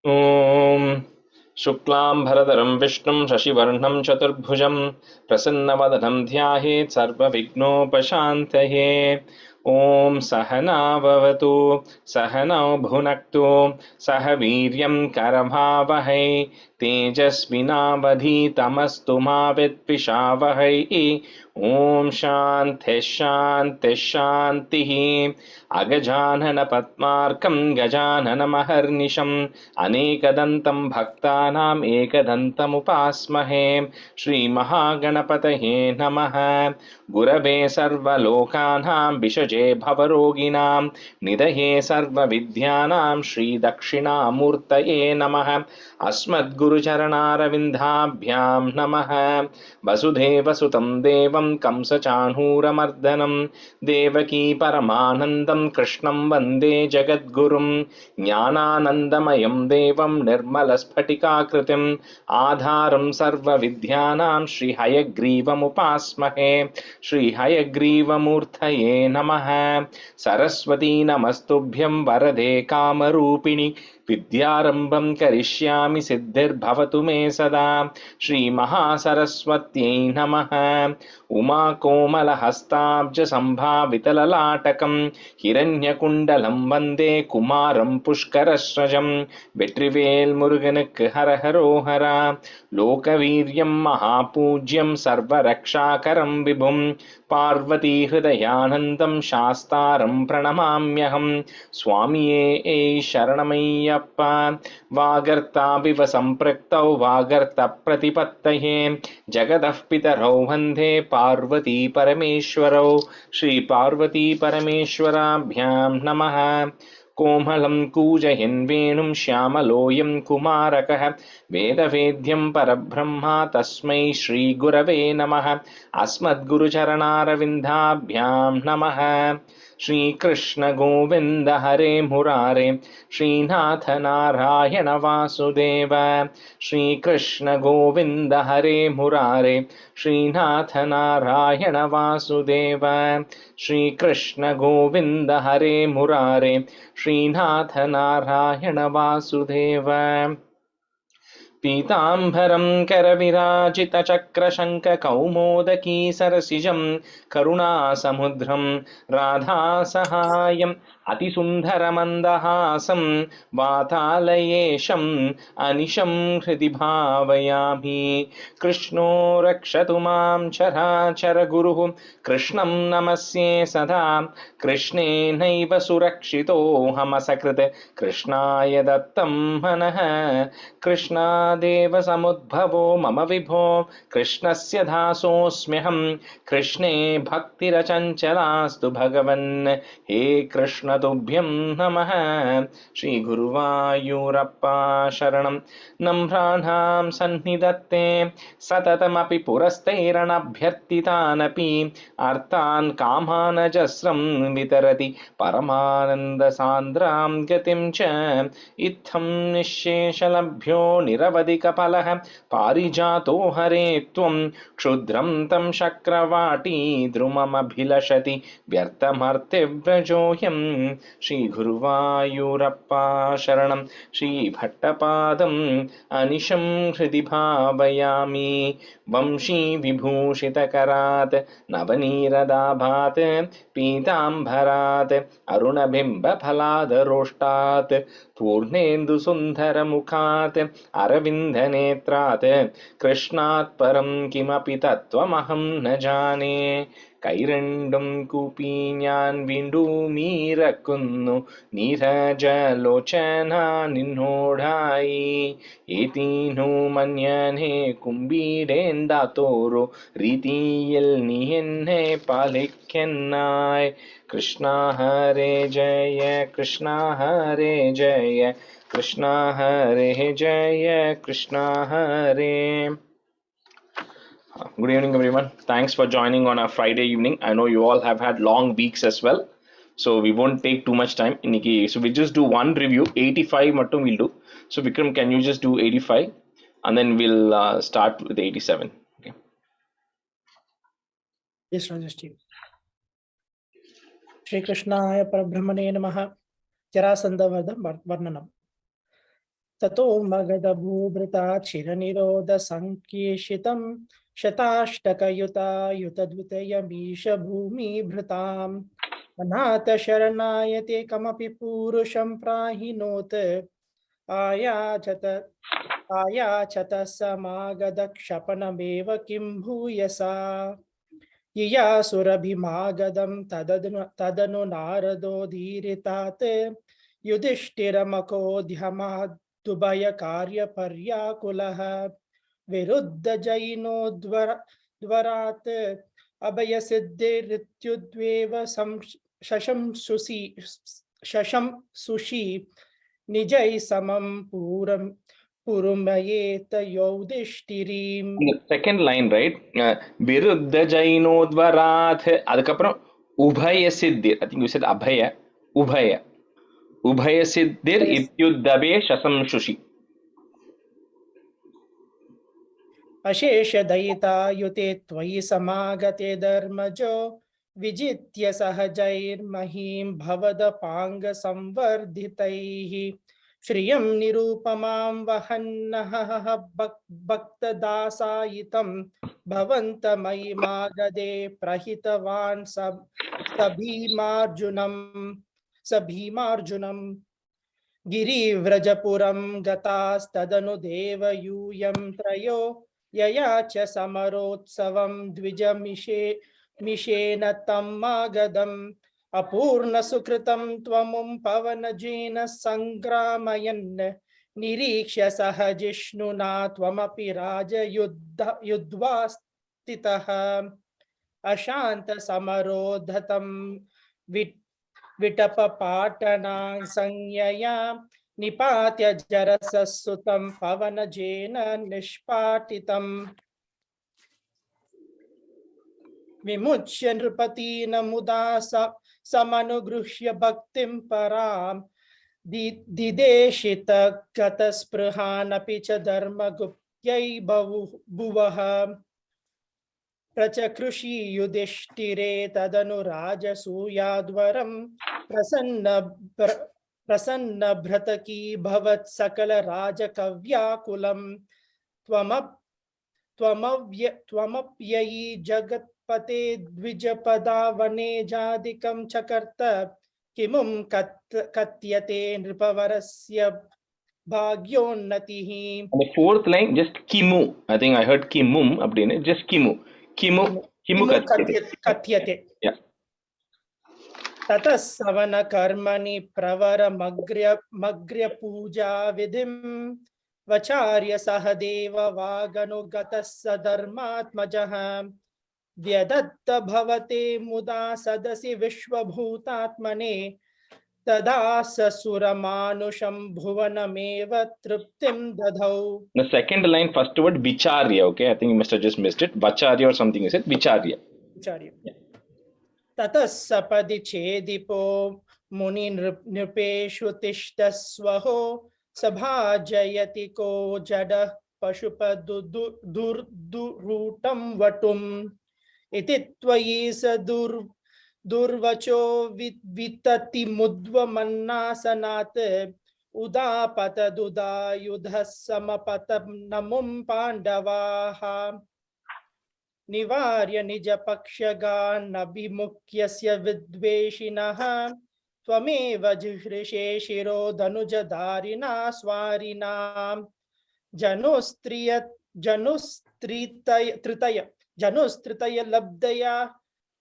ॐ शुक्लांभरधरं विष्णुं शशिवर्णं चतुर्भुजं प्रसन्नवदनं ध्यायेत् सर्वविघ्नोपशान्तये। ॐ सहना भवतु सहनौ भुनक्तु सह वीर्यं करभावहै तेजस्विनावधीतमस्तु मा विद्विषावहै। ॐ शान्तिः शान्तिः शान्तिः। अगजानन पद्मार्कं गजाननमहर्निशम् अनेकदन्तं भक्तानाम् एकदन्तमुपास्महे। श्रीमहागणपतये नमः। गुरवे सर्वलोकानां विषजे भवरोगिणां निधये सर्वविद्यानां श्रीदक्षिणामूर्तये नमः। अस्मद्गुरुचरणारविन्दाभ्यां नमः। वसुदेवसुतं देवं कंसचाणूरमर्दनं देवकी परमानन्दं कृष्णं वन्दे जगद्गुरुं। ज्ञानानन्दमयं देवं निर्मलस्फटिकाकृतिम् आधारं सर्वविद्यानां श्रीहयग्रीवमुपास्महे। श्रीहयग्रीवमूर्तये नमः। सरस्वती नमस्तुभ्यं वरदे कामरूपिणि विद्यारम्भं करिष्यामि सिद्धिर्भवतु मे सदा। श्रीमहासरस्वत्यै नमः। उमाकोमलहस्ताब्जसम्भावितललाटकं हिरण्यकुण्डलं वन्दे कुमारं पुष्करस्रजं। வெற்றிவேல் முருகனுக்கு ஹரஹரோஹரா. லோகவீரியம் மகாபூஜ்யம் சர்வரக்ஷாகரம் விபும் பார்வதி ஹிருதயானந்தம் சாஸ்தாரம் பிரணமாம்யகம். சுவாமியே சரணமையப்பா. வாகர்த்தாபிவ சம்பிரக்தௌ வாகர்த்த பிரதிபத்தயே जगदः पितरौ वन्दे पार्वती परमेश्वरौ। श्री पार्वती परमेश्वराभ्यां नमः। कोमलं कूजयन् वेणुं श्यामलोऽयं कुमारकः वेदवेद्यं परब्रह्मा तस्मै श्रीगुरवे नमः। अस्मद्गुरुचरणारविन्दाभ्यां नमः। श्रीकृष्ण गोविन्द हरे मुरारे श्रीनाथ नारायण वासुदेव। श्रीकृष्ण गोविन्द हरे मुरारे श्रीनाथ नारायण वासुदेव। श्रीकृष्ण गोविन्द हरे मुरारे श्रीनाथ नारायण वासुदेव। पीताम्बरं करविराजितचक्रशङ्खकौमोदकी सरसिजं करुणासमुद्रं राधासहायम् अतिसुन्दरमन्दहासं वातालयेशम् अनिशं हृदि भावयामि। कृष्णो रक्षतु मां चराचरगुरुः कृष्णं नमस्ये सदा। कृष्णेनैव सुरक्षितोऽहमसकृत् कृष्णाय दत्तं मनः। कृष्णादेव समुद्भवो मम विभो कृष्णस्य दासोऽस्म्यहं। कृष्णे भक्तिरचञ्चलास्तु भगवन् हे कृष्ण तुभ्यं नमः। श्रीगुरुवायूरप्पा शरणं। नम्राणां सन्निधत्ते सततमपि पुरस्तैरणभ्यर्थितानपि अर्थान् कामानजस्रं वितरति परमानन्दसान्द्रां गतिं च। इत्थं निःशेषलभ्यो निरवधिकफलः पारिजातो हरे त्वं क्षुद्रं तं शक्रवाटी द्रुममभिलषति व्यर्थमर्त्यव्रजोऽयं। श्रीगुरुवायूरप्पा शरणं। श्रीभट्टपादम् अनिशं हृदि भावयामि। वंशी विभूषितकरात् नवनीरदाभात् पीताम्बरात् अरुणबिम्बफलादरोष्टात् पूर्णेन्दुसुन्दरमुखात् अरविन्दनेत्रात् कृष्णात् परं किमपि तत्त्वमहं न जाने। കൈരണ്ടും കൂപ്പി ഞാൻ വീണ്ടുമീറക്കുന്നു നീരജലോചന നിന്നോടായി. ഏതീനു മന്യനെ കുമ്പിടേണ്ടാത്തോരോ രീതിയിൽ നീ എന്നെ പാലിക്കനായി. കൃഷ്ണ ഹരേ ജയ കൃഷ്ണ ഹരേ ജയ കൃഷ്ണ ഹരേ ജയ കൃഷ്ണ ഹരേ. Good evening, everyone. Thanks for joining on a Friday evening. I know you all have had long weeks as well, so we won't take too much time. So we just do one review. 85 mattum we'll do. So Vikram, can you just do 85, and then we'll start with 87. Okay. Yes, Rajesh. Shri Krishnaya Parabrahmane Namaha. Jarasandha Varnanam. ततो मगधभूभृता चिरनिरोधसङ्केशितं शताष्टकयुतायुतद्वितयमीश भूमिभृताम् अनाथशरणायते कमपि पूरुषं प्राहिनोत् आयाचत समागधक्षपणमेव किं भूयसा ययासुरभिमागधं तदनु नारदोदीरितात् युधिष्ठिरमकोद्यमादुभयकार्यपर्याकुलः विरुद्धजैनोद्वरात् अभयसिद्धिरित्युद्वेव शशंसुषि निजै समं पुरुमयेत युधिष्ठिरीम्. Second line, right? Viruddha Jainodvarat. Adukapram Ubhaya Siddhir. I think you said Abhaya. Ubhaya. Ubhaya Siddhir Ityuddhabe Shasam Shushi. अशेषदयितायुते त्वयि समागते धर्मजो विजित्य सहजैर्महीं भवदपाङ्गसंवर्धितैः श्रियं निरूपमां वहन्नः भक्तदासायितं भवन्तमयि मागधे प्रहितवान् सभीमार्जुनं गिरिव्रजपुरं गतास्तदनु देवयूयं त्रयो यया च समरोत्सवं द्विजमिषेण तं मागधम् अपूर्णसुकृतं त्वमुं पवनजेन सङ्ग्रामयन् निरीक्ष्य सहजिष्णुना त्वमपि राजयुद्ध्वा स्थितः अशान्तसमरोधतं विटपपाटना संज्ञया निपात्य जरससुतं पवनजेन निष्पाटितम् विमुच्य नृपतीन मुदा समनुगृह्य भक्तिं परां दिदेशित गतस्पृहानपि च धर्मगुप्त्यै भुवः प्रचकृषि युधिष्ठिरे तदनु राजसूयाद्वरं प्रसन्नभ्रतकी भवत् सकल राजकव्याकुलं त्वमप्ययि जगत्पते द्विजपदावने जादिकं चकर्त किमुं कथ्यते नृपवरस्य भाग्योन्नतिः. The fourth line, just Kimu. I think I heard Kimum. Just Kimu. Kimu कथ्यते. Yeah. ततः सवन कर्मणि प्रवरमग्र्य पूजा विधिं वचार्य सह देव वागनुगतः स धर्मात्मजः व्यदत्त भवते मुदा सदसि विश्वभूतात्मने तदा ससुरमानुषं भुवनमेव तृप्तिं दधौ. The second line, first word Vicharya. Okay, I think you must have just missed it. Bacharya or something. You said Vicharya. Yeah. ततः सपदि चेदिपो मुनि नृपेषु तिष्ठस्वहो सभाजयति को जडः पशुपदुर्दुरूटं वटुम् इति त्वयि स दुर्वचो वितति मुद्वमन्नासनात् उदापतदुदायुधः समपतनमुं पाण्डवाः निवार्य निजपक्षगानभिमुख्यस्य विद्वेषिणः त्वमेव जिह्ऋषे शिरो धनुजधारिणा स्वारिणां जनुस्तृतय लब्धया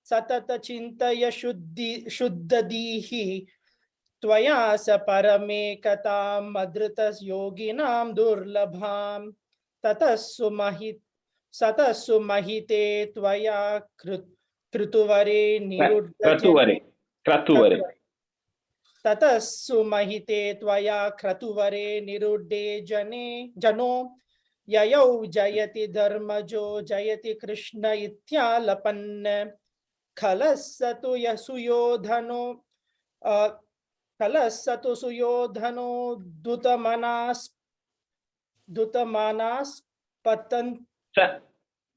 सतत चिन्तय शुद्धदीः त्वया स परमेकतां मधृतस् योगिनां दुर्लभां सतः सुमहिते त्वया क्रतुवरे ततः सुमहिते त्वया क्रतुवरे निरुद्धे जनो ययौ जयति धर्मजो जयति कृष्ण इत्यालपन् खलस्सतु सुयोधनो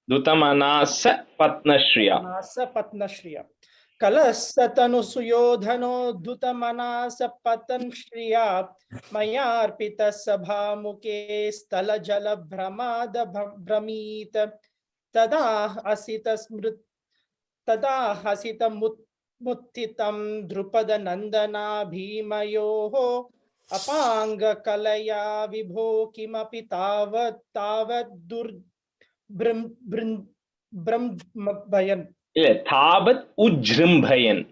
Dutamanas Patnashriya. कलस्ततनु सुयोधनो दुतमनास पतन् श्रिया मयार्पितः सभामुखे स्थलजलभ्रमाद भ्रमीत तदा हसितमुत्थितं द्रुपदनन्दना भीमयोः अपाङ्गकलया विभो किमपि तावद् तावत् उज्जृम्भयन्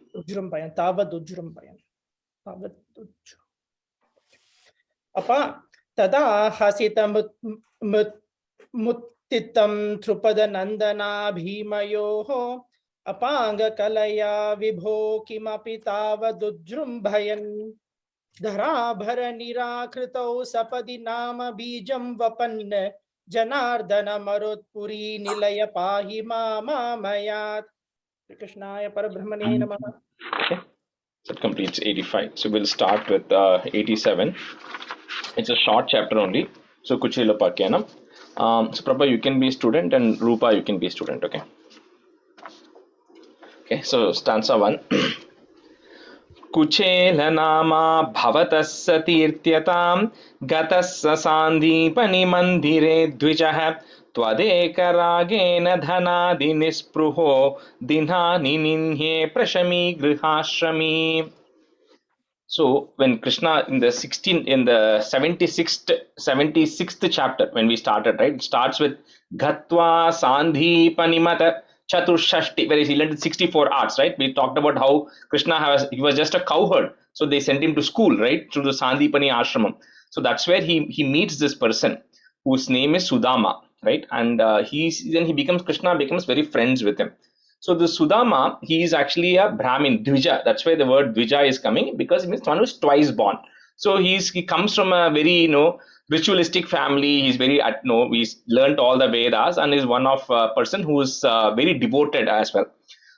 तदा हसितमुत्थितं द्रुपदनन्दना भीमयोः अपाङ्गकलया विभो किमपि तावदुज्जृम्भयन् धराभर निराकृतौ सपदि नाम बीजं वपन् जनार्दन मरुत्पुरी निलय पाहि मामयात्. कृष्णाय परब्रह्मणे नमः. Okay, so it completes 85. So we'll start with 87. It's a short chapter only. So Kuchela Pakyanam. So Prabha, you can be student, and Rupa, you can be student. Okay. Okay. So stanza 1. कुचेलनामा भवतः सतीर्त्यतां गतः ससान्दीपनिमन्दिरे द्विजः त्वदेकरागेण धनादिनिस्पृहो दिनानि निन्ये प्रशमी गृहाश्रमी. So when Krishna in the 76th chapter, when we started, right, it starts with Gatva Sandhipanimata Chatushashti, where he learned 64 arts, right? We talked about how Krishna he was just a cowherd, so they sent him to school, right, through the Sandipani ashramam. So that's where he meets this person whose name is Sudama, right? And then he becomes very friends with him. So the Sudama, he is actually a Brahmin, Dvija. That's why the word Dvija is coming, because it means one who is twice born. So he comes from a very ritualistic family. He's he's learnt all the Vedas and is one of a person who is very devoted as well.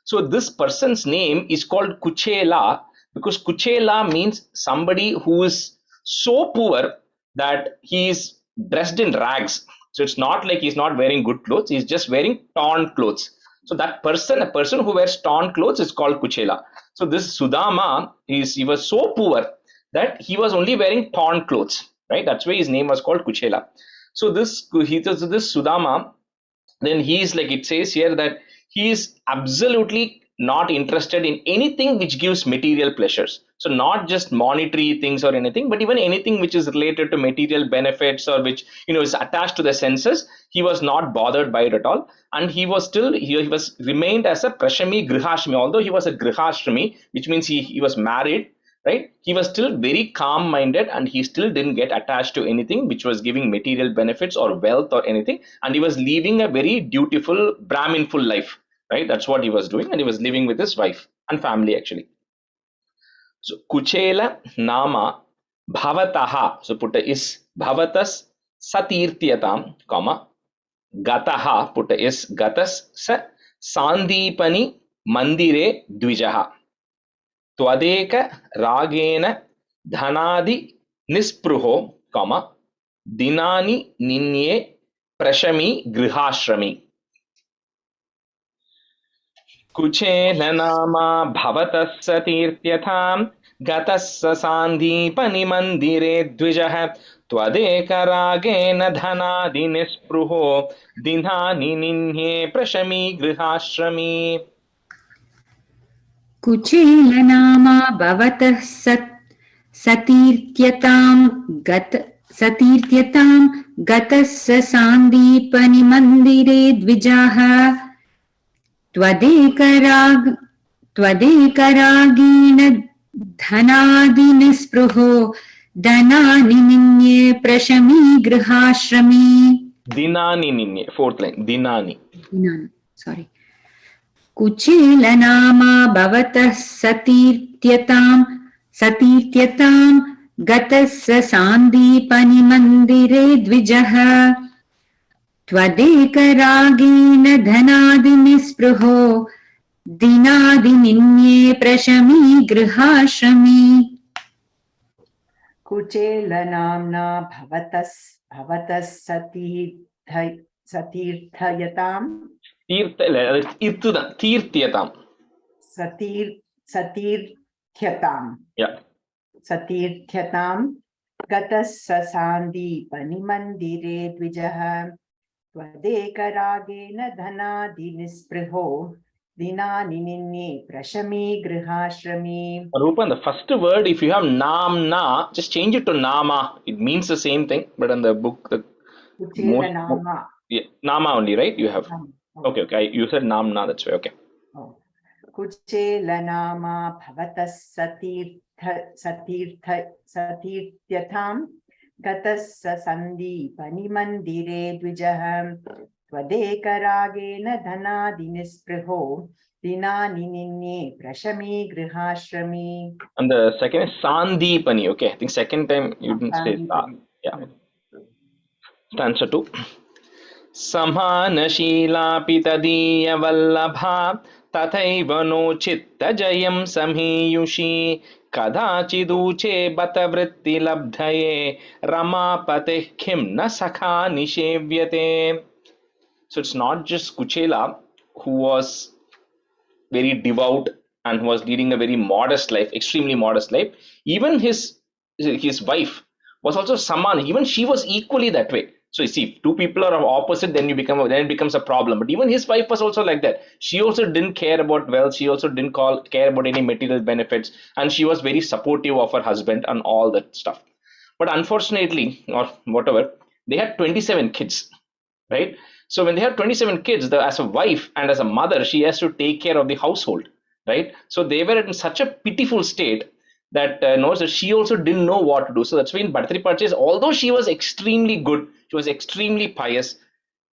So this person's name is called Kuchela, because Kuchela means somebody who is so poor that he is dressed in rags. So it's not like he's not wearing good clothes, he's just wearing torn clothes. So that person, a person who wears torn clothes, is called Kuchela. So this Sudama, he was so poor that he was only wearing torn clothes, right? That's why his name was called Kuchela. So this Sudama, then he is, like it says here, that he is absolutely not interested in anything which gives material pleasures. So not just monetary things or anything, but even anything which is related to material benefits or which is attached to the senses, he was not bothered by it at all. And he was remained as a Prashami Grihashrami. Although he was a Grihashrami, which means he was married, right? He was still very calm minded, and he still didn't get attached to anything which was giving material benefits or wealth or anything. And he was living a very dutiful Brahminful life, right? That's what he was doing, and he was living with his wife and family actually. So Kuchela Nama Bhavataha, so put is Bhavatas Satirtyatam, comma Gataha, put is Gatas Sa Sandipani Mandire Dvijaha Twadeka Ragena Dhanadi Nispruho, comma Dinani Ninye Prashami Grihashrami. कुचेलनामा भवतः सतीर्त्यथां गतः ससान्दीपनिमन्दिरे द्विजः त्वदेकरागेण धनादिनिस्पृहो दिनानि निन्ये प्रशमी गृहाश्रमी. कुचेलनामा भवतः सतीर्त्यतां गतः ससान्दीपनिमन्दिरे द्विजाः त्वदेकरागेण धनादिनिस्पृहो दनानि निन्ये प्रशमी गृहाश्रमी. Dinani ninye, fourth line, dinani. Sorry. कुचेलनामा भवतः सतीर्त्यतां गतः ससान्दीपनिमन्दिरे द्विजः त्वदेकरागेण धनादिनिस्पृहो दिनादिनिन्ये प्रशमी गृहाश्रमी. कुचेलनाम्ना भवतः सतीर्थयतां तीर्थयतां satirthyatam. Yeah. Satirthyatam gatas sasandipani mandire dvijaha tvadekaragena dhanadi nispriho dinani ninne prashami grihashrami. Rupan, the first word, if you have namna, just change it to nama. It means the same thing, but in the book, the Kuchela nama. yeah, nama only, right? You have. Okay, okay. You said namna, that's why. Okay. Oh. Kuchela nama bhavatas satirthyatam gatas sandipani mandire dvijaham tvadekaragena dhanadi nispriho dinani ninne prashami grihashrami. And the second is Sandipani. Okay, I think second time you didn't say that. Yeah. Stanza 2. Samhanashīlāpi tadīya vallabhā tathaiva no chitta jayam samhiyushi kadāchidūche bata vritti labdhaye ramāpateh kim na sakha nishevyate. So it's not just Kuchela who was very devout and who was leading a very modest life, extremely modest life. Even his wife was also Samana. Even she was equally that way. So you see, two people are opposite, then it becomes a problem. But even his wife was also like that. She also didn't care about wealth. She also didn't care about any material benefits, and she was very supportive of her husband and all that stuff. But unfortunately, or whatever, they had 27 kids, right? So when they have 27 kids, as a wife and as a mother, she has to take care of the household, right? So they were in such a pitiful state that so she also didn't know what to do. So that's why in Bhartri Purchase, although she was extremely good, she was extremely pious,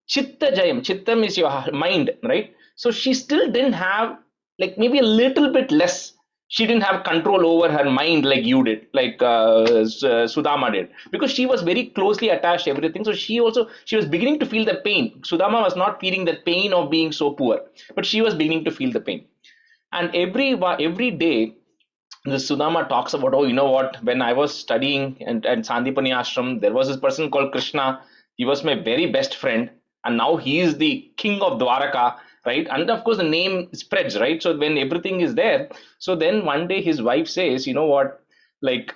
Chitta Jayam, Chittam is your mind, right? So she still didn't have, like maybe a little bit less. She didn't have control over her mind like you did, like Sudama did, because she was very closely attached to everything. So she was beginning to feel the pain. Sudama was not feeling the pain of being so poor, but she was beginning to feel the pain. And every day, the Sudama talks about, oh, you know what, when I was studying and Sandipani Ashram, there was this person called Krishna. He was my very best friend, and now he is the king of Dwaraka, right? And of course the name spreads, right? So when everything is there, so then one day his wife says, you know what, like,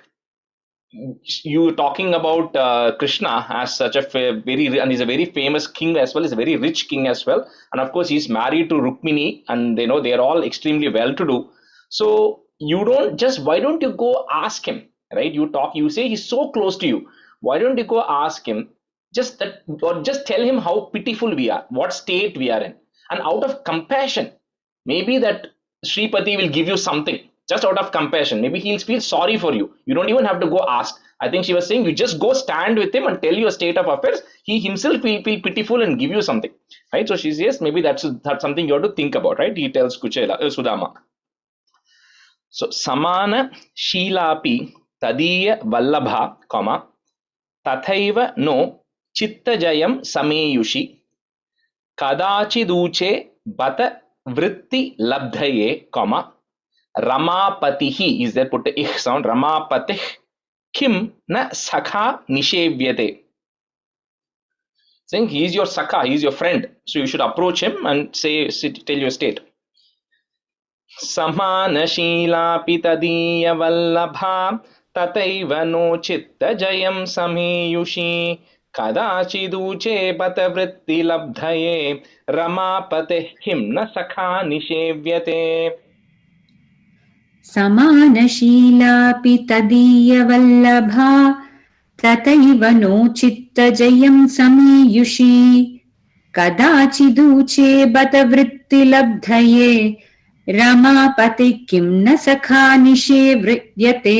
you talking about Krishna as such a and he's a very famous king as well, he's a very rich king as well, and of course he's married to Rukmini, and they are all extremely well to do. So why don't you go ask him, right? You say he's so close to you, why don't you go ask him, just tell him how pitiful we are, what state we are in, and out of compassion, maybe that Sripati will give you something, just out of compassion. Maybe he'll feel sorry for you. You don't even have to go ask. I think she was saying you just go stand with him and tell your state of affairs. He himself will feel pitiful and give you something, right? So she says maybe that's something you have to think about, right? He tells Sudama. So samana shilapi tadiya vallabha, tathaiva no chitta jayam sameyushi kadachiduche bata vritti labdhaye, Ramapatihi, is there put a ich sound, Ramapatih kim na sakha nishevyate. Saying he is your sakha, he is your friend. So you should approach him and tell your state. Samanashīlāpi tadīya vallabhā tataiva no chitta jayam sameyushi kadāchidūche bata vritti labdhaye ramāpateh kim na sakha nishevyate. समानशीलापि तदीयवल्लभा तथैव नो चित्तजयं समीयुषी कदाचिदूचे बत वृत्तिलब्धये रमापतिः किं न सखा निषेव्यते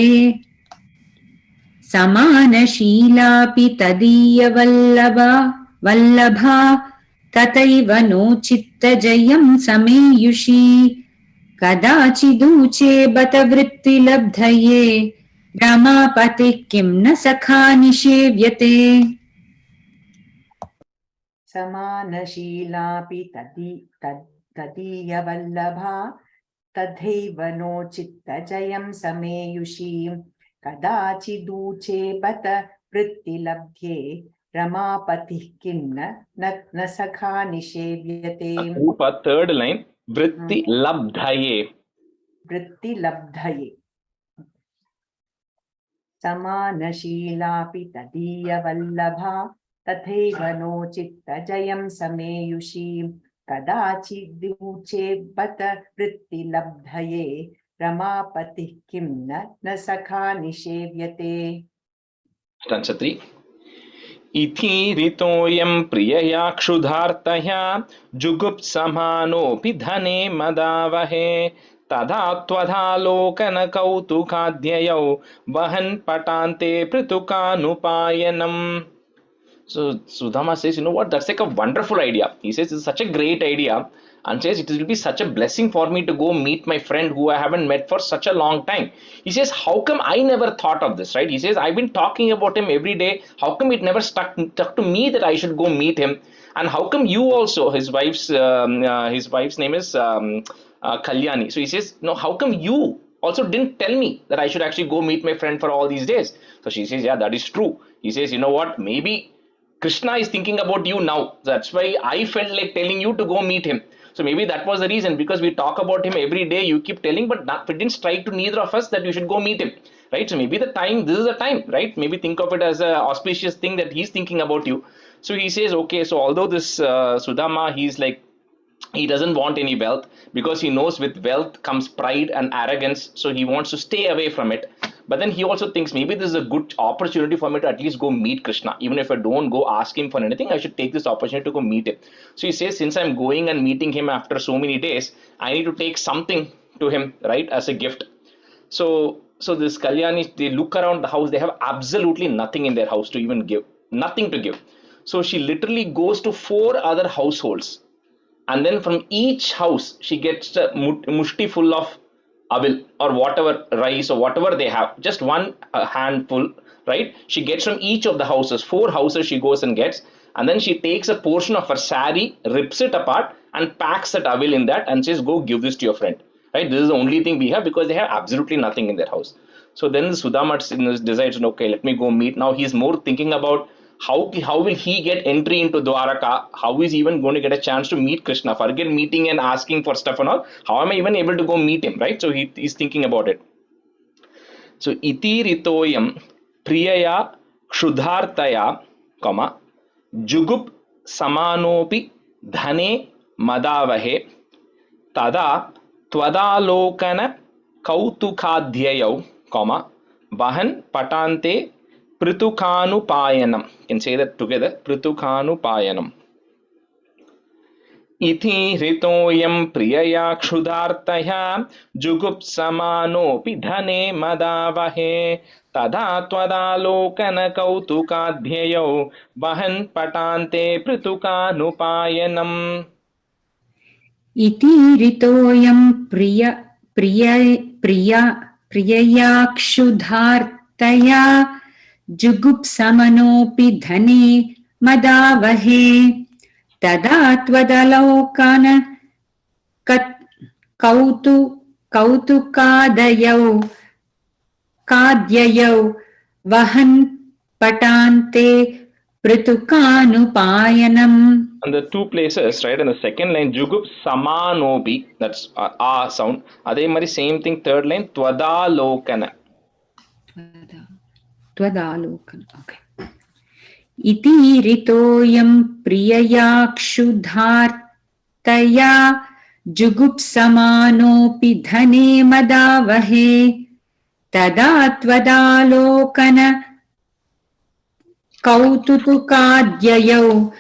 समानशीलापि तदीयवल्लभा तथैव नो चित्तजयं समीयुषी कदाचिदूचे बत वृत्तिलब्धये रमापतिः किं न सखा निषेव्यते समानशीलापि तदीयवल्लभा तथैव नो चित्तजयं समेयुषी कदाचिदूचे बत वृत्तिलब्ध्ये रमापतिः किं न सखा निषेव्यते. Rupa, third line, vritti labdhaye. वृत्तिलब्धये समानशीलापि तदीयवल्लभा तथैव नो चित्तजयं समेयुषी कदाचिद्यूचे बत वृत्तिलब्धये रमापतिः किं न सखा निषेव्यते। Stanza 3. इति ऋतोऽयं प्रियया क्षुधार्तया जुगुप्समानोऽपि धने मदावहे तदा त्वधालोकनकौतुकाद्ययौ वहन् पटान्ते पृथुकानुपायनम्. So Sudama says, you know what, that's like a wonderful idea. He says it's such a great idea and says it will be such a blessing for me to go meet my friend who I haven't met for such a long time. He says, how come I never thought of this, right? He says, I've been talking about him every day. How come it never stuck to me that I should go meet him? And how come you also, his wife's name is Kalyani. So he says, no, how come you also didn't tell me that I should actually go meet my friend for all these days? So she says, yeah, that is true. He says, you know what, maybe Krishna is thinking about you now. That's why I felt like telling you to go meet him. So maybe that was the reason, because we talk about him every day, you keep telling, but it didn't strike to neither of us that you should go meet him, right? So maybe the time, this is the time, right? Maybe think of it as an auspicious thing that he's thinking about you. So he says, okay, so although this Sudama, he's like, he doesn't want any wealth because he knows with wealth comes pride and arrogance, so he wants to stay away from it. But then he also thinks maybe this is a good opportunity for me to at least go meet Krishna. Even if I don't go ask him for anything, I should take this opportunity to go meet him. So he says, since I'm going and meeting him after so many days, I need to take something to him, right, as a gift. So this Kalyani, they look around the house, they have absolutely nothing in their house to even give, nothing to give. So she literally goes to 4 other households, and then from each house she gets a mushti full of avil or whatever rice or whatever they have, just one handful, right? She gets from each of the houses, 4 houses she goes and gets, and then she takes a portion of her sari, rips it apart and packs that avil in that and says, go give this to your friend, right? This is the only thing we have, because they have absolutely nothing in their house. So then Sudama decides, okay, let me go meet. Now he's more thinking about how will he get entry into Dwaraka? How is he even going to get a chance to meet Krishna? Forget meeting and asking for stuff and all. How am I even able to go meet him, right? So he's thinking about it. So iti ritoyam priyaya kshudhartaya, comma, jugup samanopi dhane madavahe tada twadalokana kautukadhyayau, comma, vahan patante Pritukanupayanam. You can say that together. Pritukanupayanam. Iti ritoyam priyaya kshudartaya jugupsamanopi dhane madavahe tada twadalokana kautukadhyayau vahan patante pritukanupayanam. इति ऋतोऽयं प्रियया क्षुधार्तया जुगुप्समनोऽपि धने मदावहे तदा त्वदलोकन कौतुकाद्ययौ वहन् पटान्ते पृथुकानुपायनम्. And the 2 places, right, in the second line, Jugup Samanopi, that's a sound. Adhe mari same thing, third line, Twadalokana. Twadalokana, okay. Iti ritoyam priyaya kshudhartaya jugupsamanopi dhane madavahe tada twadalokana kautukadhyayau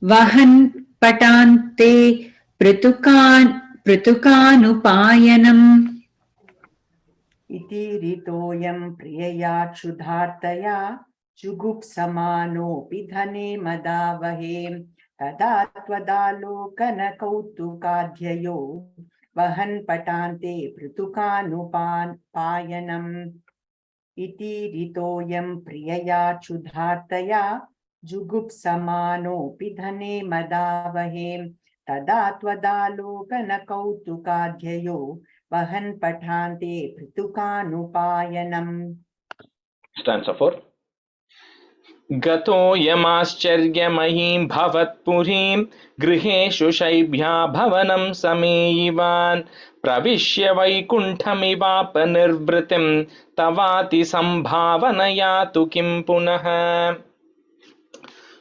vahan patante pritukanupayanam. Iti ritoyam priyaya kshudhartaya jugupsamanopi dhane madavahe tada twadalokana kautukadhyayo vahan patante pritukanupayanam. Iti ritoyam priyaya kshudhartaya jugupsamanopi dhane madavahe tada twadalokana kautukadhyayo vahan patante pritukanupayanam. Stanza 4. गतो यमाश्चर्यमयीं भवत्पुरीं गृहेषु शैब्या भवनं समेयिवान् प्रविश्य वैकुण्ठमिवापनिर्वृतिं तवाति सम्भावनया तु किं पुनः.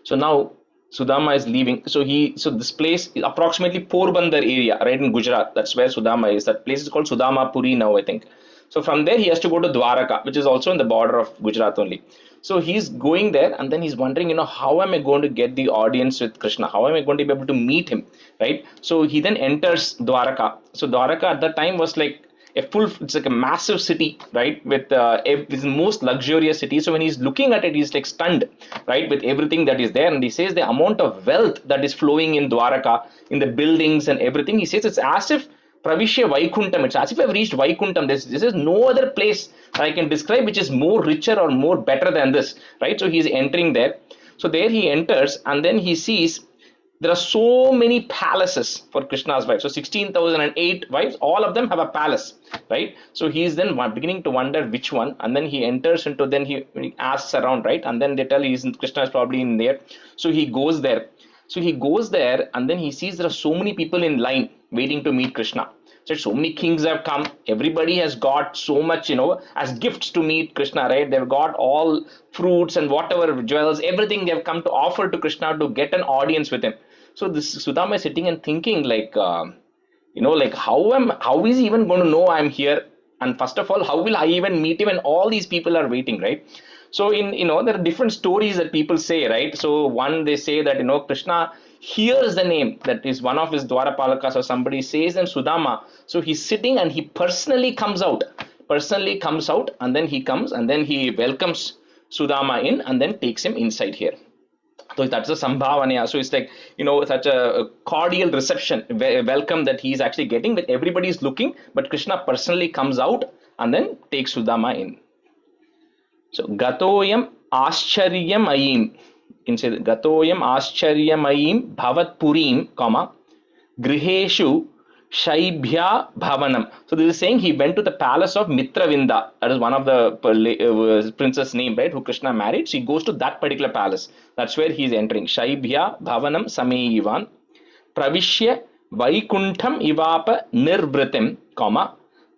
So now Sudama is leaving. So this place is approximately Porbandar area, right in Gujarat. That's where Sudama is. That place is called Sudama Puri now, I think. So from there he has to go to Dwaraka, which is also in the border of Gujarat only. So he's going there and then he's wondering, how am I going to get the audience with Krishna? How am I going to be able to meet him? Right? So he then enters Dwaraka. So Dwaraka at that time was like it's like a massive city, right, with this most luxurious city. So when he's looking at it, he's like stunned, right, with everything that is there. And he says the amount of wealth that is flowing in Dwaraka, in the buildings and everything, he says it's as if Pravishya Vaikuntham, it's as if I've reached Vaikuntham. This is no other place that I can describe which is more richer or more better than this, right? So he's entering there. So there he enters and then he sees there are so many palaces for Krishna's wives. So 16,008 wives, all of them have a palace, right? So he is then beginning to wonder which one, and then he enters into, then he asks around, right? And then they tell Krishna is probably in there. So he goes there. And then he sees there are so many people in line waiting to meet Krishna. So many kings have come. Everybody has got so much, as gifts to meet Krishna, right? They've got all fruits and whatever jewels, everything they have come to offer to Krishna to get an audience with him. So this Sudama is sitting and thinking like, like how is he even going to know I'm here? And first of all, how will I even meet him? And all these people are waiting, right? So there are different stories that people say, right? So one, they say that, Krishna hears the name that is one of his Dwarapalakas or somebody says and Sudama. So he's sitting and he personally comes out and then he comes and then he welcomes Sudama in and then takes him inside here. So that's a sambhavanya. So it's like, such a cordial reception, welcome that he's actually getting, that everybody is looking, but Krishna personally comes out and then takes Sudama in. So Gatoyam Ascharyamayim. You can say Gatoyam Ascharyamayim Bhavat Purim, Griheshu Shaibhya Bhavanam. So this is saying he went to the palace of Mitravinda. That is one of the princess name, right, who Krishna married. So he goes to that particular palace. That's where he is entering. Shaibhya Bhavanam Sameyivan Pravishya Vaikuntham Ivapa Nirvritim,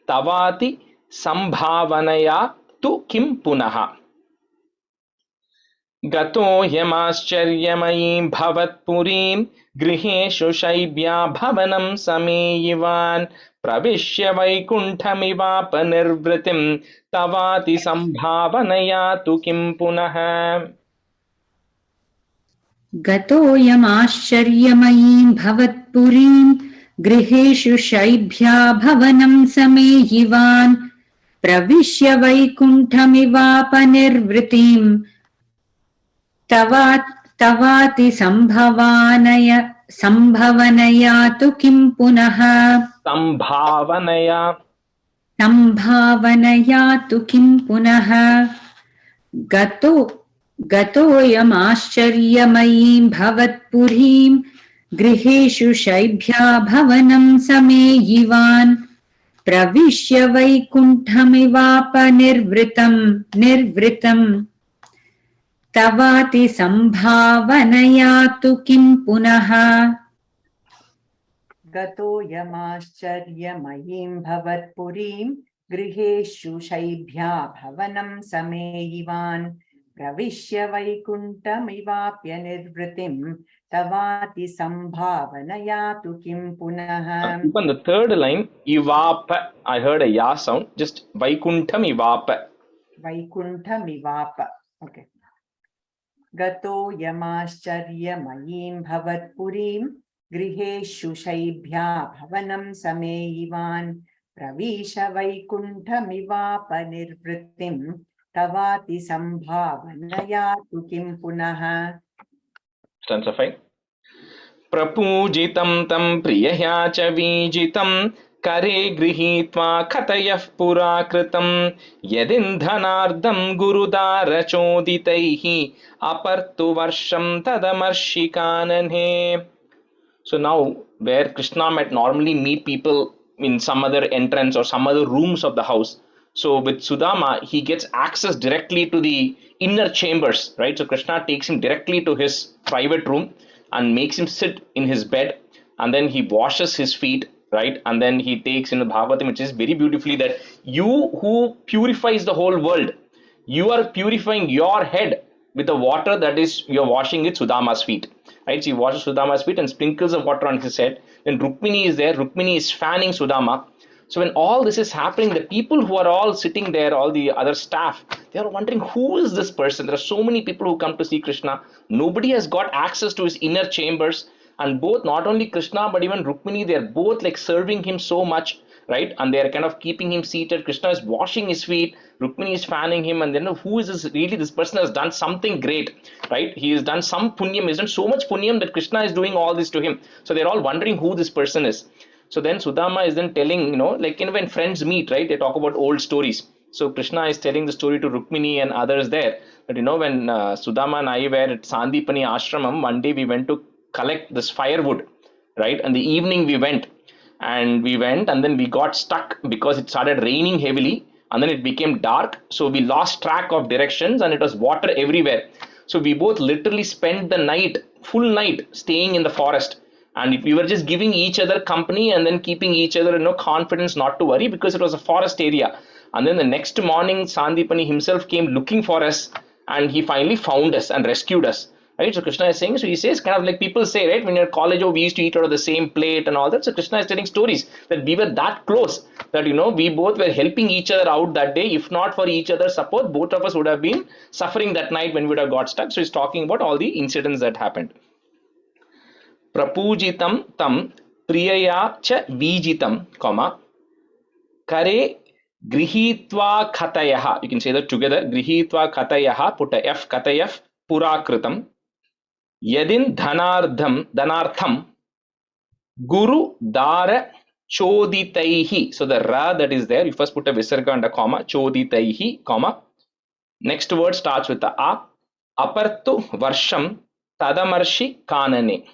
Tavati Sambhavanaya tu Kim Punaha. Gato Yamascharyamayim Bhavatpurim Griheshu Shaibhya Bhavanam Sameyivan Pravishya Vaikunthamiva Panirvritim Tavati Sambhavanaya tu Kim Punaha. गतोऽयमाश्चर्यमयीं भवत्पुरीं गृहेषु शैभ्या भवनं समेहिवान् प्रविश्य वैकुण्ठमिवापनिर्वृतिं तवाति सम्भवनया तु किं पुनः. सम्भावनया तु किं पुनः. गतोऽयमाश्चर्यमयीं भवत्पुरीं गृहेषु शैभ्या भवनं समेहिवान् प्रविश्य वैकुण्ठमिवापनिर्वृतं तवाति सम्भावनया तु किं पुनः. गतोऽयमाश्चर्यमयीं भवत्पुरीं गृहेषु शैभ्या भवनं समेहिवान् प्रविश्य वैकुण्ठमिवाप्यनिर्वृतिं तवाति सम्भावनया तु किं पुनः. On the third line, Ivapa, I heard a ya sound, just Vaikuntham Ivapa. Vaikunthamivaapa. Okay. गतोऽयमाश्चर्यमयीं भवत्पुरीं गृहेषु शैभ्या भवनं समेहिवान् प्रविश वैकुण्ठमिवापनिर्वृत्तिं तवाति सम्भावनया तु किं पुनः. Stanza 5. प्रपूजितं तं प्रियया च वीजितं करे गृहीत्वा कथयः पुरा कृतं यदिन्धनार्धं गुरुदारचोदितैः अपर्तु वर्षं तदमर्षिकानने. So now where Krishna might normally meet people in some other entrance or some other rooms of the house, so with Sudama he gets access directly to the inner chambers, right? So Krishna takes him directly to his private room and makes him sit in his bed, and then he washes his feet, right? And then he takes in the Bhagavatam, which is very beautifully that you who purifies the whole world, you are purifying your head with the water that is you're washing it Sudama's feet, right? So he washes Sudama's feet and sprinkles the water on his head. Then Rukmini is there. Rukmini is fanning Sudama. So when all this is happening, the people who are all sitting there, all the other staff, they are wondering, who is this person? There are so many people who come to see Krishna. Nobody has got access to his inner chambers. And both, not only Krishna, but even Rukmini, they are both like serving him so much, right? And they are kind of keeping him seated. Krishna is washing his feet. Rukmini is fanning him. And then who is this? Really, this person has done something great, right? He has done some punyam. He's done so much punyam that Krishna is doing all this to him. So they're all wondering who this person is. So then Sudama is then telling, like when friends meet, right? They talk about old stories. So Krishna is telling the story to Rukmini and others there. But when Sudama and I were at Sandipani Ashramam, one day we went to collect this firewood, right? And the evening we went and then we got stuck because it started raining heavily and then it became dark. So we lost track of directions and it was water everywhere. So we both literally spent the night, full night, staying in the forest. And we were just giving each other company and then keeping each other confidence not to worry because it was a forest area. And then the next morning, Sandipani himself came looking for us and he finally found us and rescued us. Right? So Krishna is saying, so he says, kind of like people say, right, when you're at college, we used to eat out of the same plate and all that. So Krishna is telling stories that we were that close that, we both were helping each other out that day. If not for each other's support, both of us would have been suffering that night when we would have got stuck. So he's talking about all the incidents that happened. Prapujitam tam priyaya cha vijitam, kare grihitva katayaha. You can say that together. Grihitva katayaha, put a F, katayaf, purakritam. Yadin dhanartham guru dara choditaihi. So the ra that is there, you first put a visarga and a comma, choditaihi, comma. Next word starts with the a. Apartu varsham tadamarshi kanane.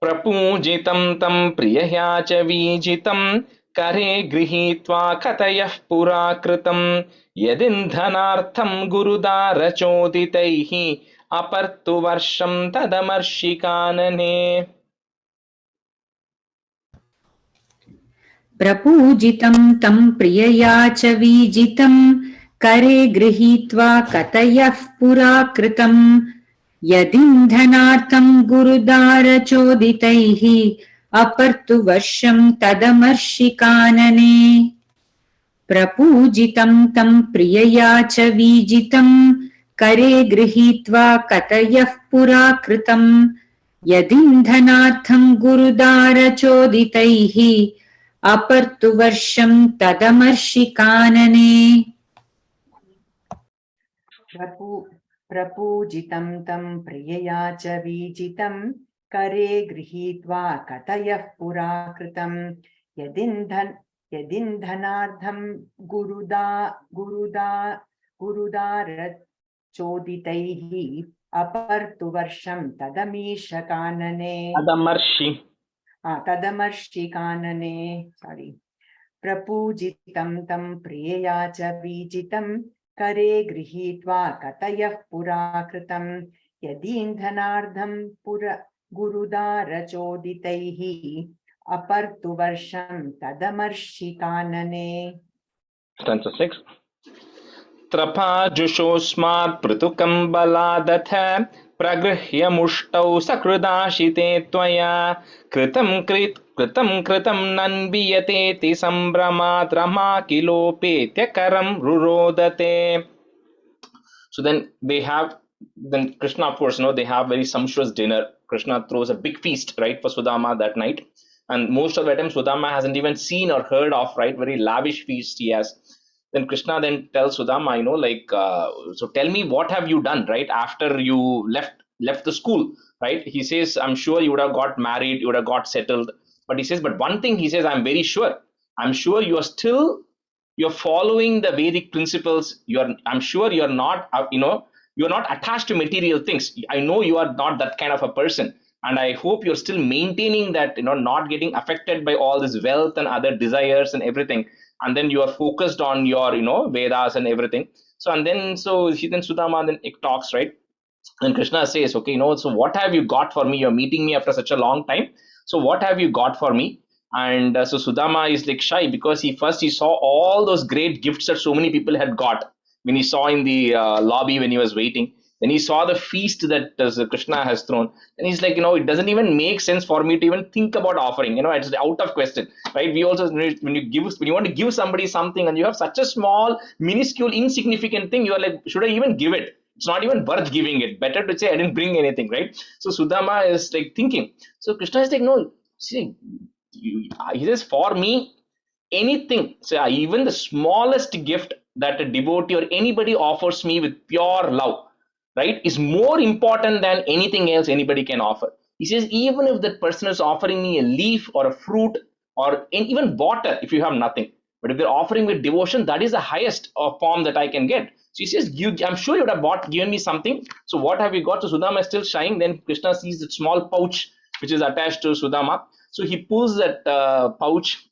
Prapujitam tam priyaya cha vijitam kare grihitva katayah purakritam yadindhanartham gurudara choditaihi apartu varsham tadamarshi प्रपूजितं तं प्रियया च वीजितं करे गृहीत्वा कतयः पुराकृतं यदिन्धनार्थं गुरुदारचोदितैः अपर्तु वर्षं तदमर्षिकानने प्रपूजितं तं प्रियया च वीजितं करे गृहीत्वा कतयः पुराकृतं यदिन्धनार्थं गुरुदारचोदितैः अपर्तु वर्षं तदमर्षिकानने प्रपूजितं तं प्रियया च वीजितं करे गृहीत्वा कतयः पुराकृतं यदिन्धनार्थं गुरुदारचोदितैः अपर्तु वर्षं तदमीशकानने तदमर्षिकानने sorry प्रपूजितं तं प्रियया च वीजितं करे गृहीत्वा कतयः पुराकृतं यदीन्धनार्थं गुरुदारचोदितैः अपर्तु वर्षं तदमर्षिकानने. Stanza 6. Trapajushosmat prutukam baladatha प्रगृह्य मुष्टौ सकृदाशिते त्वया कृतं नन्वियतेति सम्भ्रमात् रमाकिलोपेत्यकरं रुरोदते. So then Krishna, of course, they have very sumptuous dinner. Krishna throws a big feast, right, for Sudama that night. And most of the time, Sudama hasn't even seen or heard of, right, very lavish feast he has. Then Krishna then tells Sudama, so tell me, what have you done, right, after you left the school, right? He says, I'm sure you would have got married, you would have got settled. But he says, but one thing he says, I'm very sure. I'm sure you're following the Vedic principles. I'm sure you're not, you're not attached to material things. I know you are not that kind of a person. And I hope you're still maintaining that, not getting affected by all this wealth and other desires and everything. and then you are focused on your Vedas and everything. So and then so she then Sudama then it talks, right? And Krishna says, okay, so what have you got for me? You're meeting me after such a long time. So what have you got for me? And so Sudama is like shy because he saw all those great gifts that so many people had got when he saw in the lobby when he was waiting. Then he saw the feast that Krishna has thrown, and he's like, it doesn't even make sense for me to even think about offering. It's out of question, right? We also, when you want to give somebody something, and you have such a small, minuscule, insignificant thing, you are like, should I even give it? It's not even worth giving it. Better to say I didn't bring anything, right? So Sudama is like thinking. So Krishna is like, no, see, he says, for me, anything, so even the smallest gift that a devotee or anybody offers me with pure love, right, is more important than anything else anybody can offer. He says, even if that person is offering me a leaf or a fruit or even water, if you have nothing, but if they're offering with devotion, that is the highest form that I can get. So he says, I'm sure you would have given me something. So what have you got? So Sudama is still shying. Then Krishna sees that small pouch which is attached to Sudama. So he pulls that pouch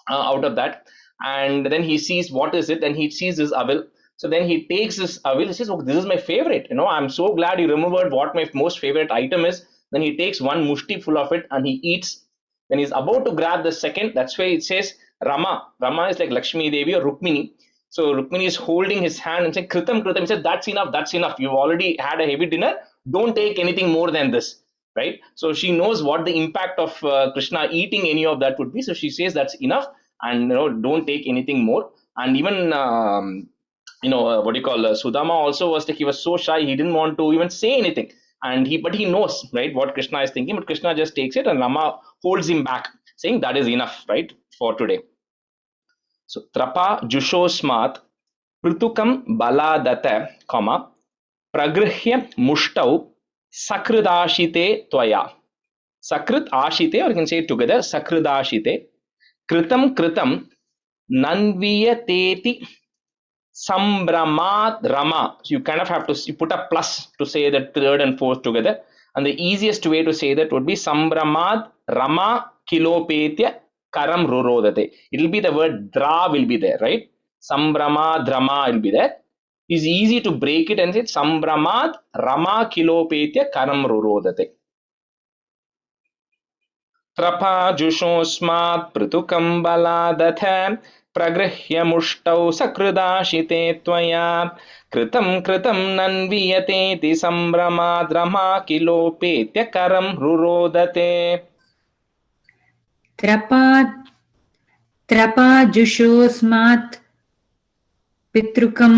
out of that, and then he sees what is it, and he sees this avil. So then he takes this avil. He says, oh, this is my favorite. I'm so glad you remembered what my most favorite item is. Then he takes one mushti full of it and he eats. Then he's about to grab the second. That's why it says Rama. Rama is like Lakshmi Devi or Rukmini. So Rukmini is holding his hand and saying, Kritam, Kritam. He said, that's enough, that's enough. You've already had a heavy dinner. Don't take anything more than this, right? So she knows what the impact of Krishna eating any of that would be. So she says, that's enough, and don't take anything more. And even what do you call Sudama also was like, he was so shy, he didn't want to even say anything, but he knows, right, what Krishna is thinking. But Krishna just takes it, and Rama holds him back, saying that is enough, right, for today. So Trapa Jushosmat Prutukam Baladata, Pragrihya Mushtau Sakridashite Tvaya. Sakrit Ashite, or you can say it together, Sakridashite. Kritam Kritam Nanviyateti Sambramat Rama. So you kind of have to you put a plus to say the third and fourth together. And the easiest way to say that would be Sambramat Rama Kilopetya Karam Rurodate. It will be the word Dra will be there, right? Sambrama Drama will be there. It's easy to break it and say Sambramat Rama Kilopetya Karam Rurodate. Trapa Jushosmat Prutukam Baladata Pragrihya Mushtau Sakridashite Tvaya Kritam Kritam Nanviyate Ti Sambramat Rama Kilopetya Karam Rurodate. Trapajushoस्मात् पितृकं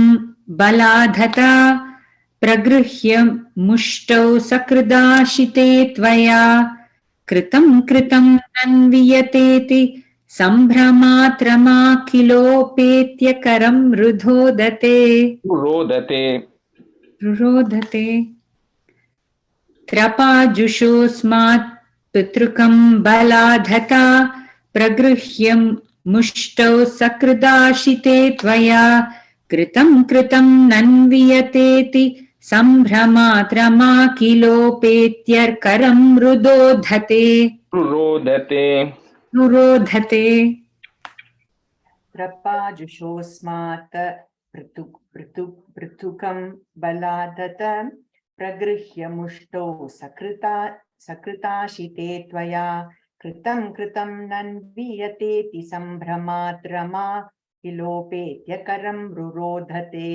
बलाधता प्रगृह्य मुष्टौ सकृदाशिते त्वया कृतं कृतं तन्वियतेति सम्भ्रमात् रमाखिलोपेत्य करं रुरोधते त्रपाजुषोऽस्मात् पितृकं बलाधता प्रगृह्य मुष्टौ सकृदाशिते त्वया कृतं कृतं नन्वियतेति सम्भ्रमात् रमाखिलोपेत्यर्करं रुरोधते. Trapajushoस्मात् पृथुकं बलादत प्रगृह्य मुष्टौ सकृताशिते त्वया कृतं कृतं नन्वियतेति सम्भ्रमात् रमाखिलोपेत्यकरं रुरोधते.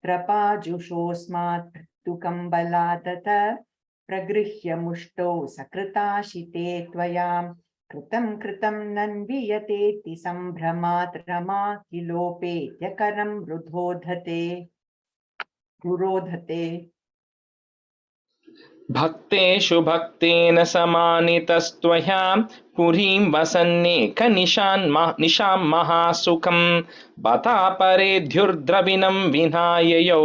Trapajushoस्मात् पृथुकं बलादत प्रगृह्य मुष्टौ सकृताशिते त्वया कृतं कृतं नन्वियतेति सम्भ्रमात् रमाखिलोपेत्यकरं रुरोधते. Bhakteषु bhakteन समानितस्त्वया पुरीं वसन्नेक निशां महासुखं बतापरेद्युर्द्रविणं विनाययौ